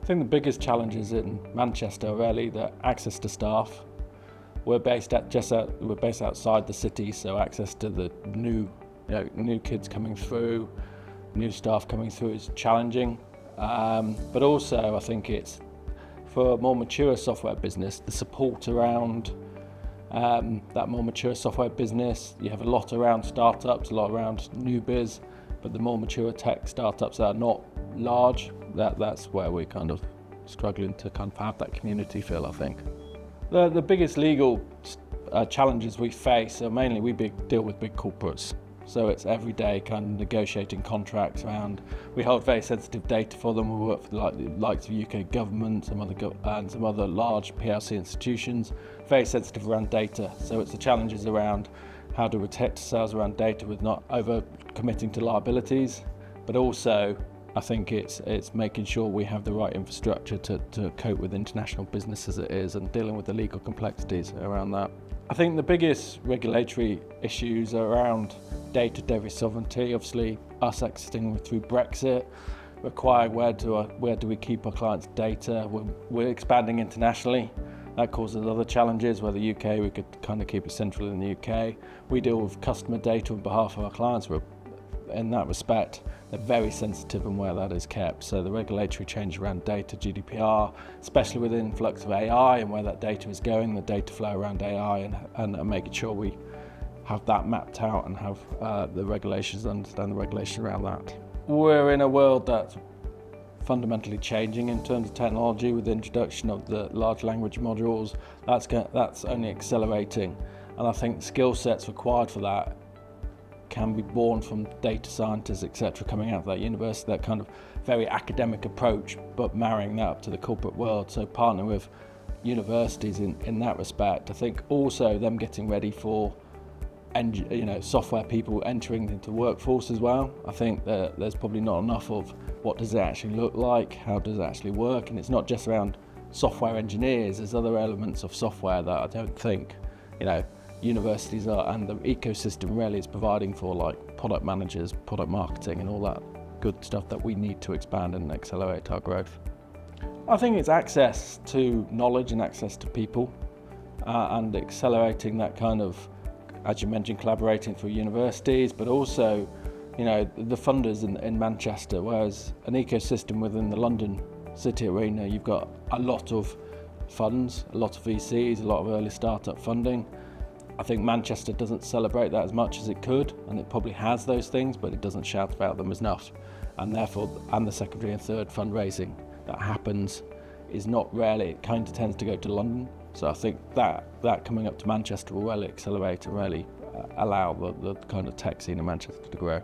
think the biggest challenges in Manchester are really the access to staff. We're based outside the city, so access to the new kids coming through, new staff coming through is challenging. But also, I think it's for a more mature software business, the support around that more mature software business. You have a lot around startups, a lot around new biz, but the more mature tech startups that are not large, that's where we're kind of struggling to kind of have that community feel, I think. The biggest legal challenges we face are mainly we deal with big corporates. So it's every day kind of negotiating contracts around, we hold very sensitive data for them. We work for the likes of UK government and some other large PLC institutions, very sensitive around data. So it's the challenges around how to protect ourselves around data with not over committing to liabilities, but also I think it's making sure we have the right infrastructure to cope with international business as it is and dealing with the legal complexities around that. I think the biggest regulatory issues are around data sovereignty. Obviously, us exiting through Brexit require where do we keep our clients' data. We're expanding internationally. That causes other challenges. Where the UK, we could kind of keep it central in the UK. We deal with customer data on behalf of our clients. In that respect, they're very sensitive on where that is kept. So the regulatory change around data, GDPR, especially with the influx of AI and where that data is going, the data flow around AI and making sure we have that mapped out and have the regulations, understand the regulation around that. We're in a world that's fundamentally changing in terms of technology with the introduction of the large language modules. That's only accelerating, and I think the skill sets required for that can be born from data scientists, etc., coming out of that university, that kind of very academic approach, but marrying that up to the corporate world. So partnering with universities in that respect. I think also them getting ready for software people entering into workforce as well. I think that there's probably not enough of what does it actually look like, how does it actually work, and it's not just around software engineers. There's other elements of software that I don't think universities are, and the ecosystem really is providing for, like product managers, product marketing and all that good stuff that we need to expand and accelerate our growth. I think it's access to knowledge and access to people and accelerating that kind of, as you mentioned, collaborating through universities, but also the funders in Manchester, whereas an ecosystem within the London city arena, you've got a lot of funds, a lot of VCs, a lot of early startup funding. I think Manchester doesn't celebrate that as much as it could, and it probably has those things, but it doesn't shout about them enough. And therefore, the secondary and third fundraising that happens is not rarely, it kind of tends to go to London. So I think that coming up to Manchester will really accelerate and really allow the kind of tech scene in Manchester to grow.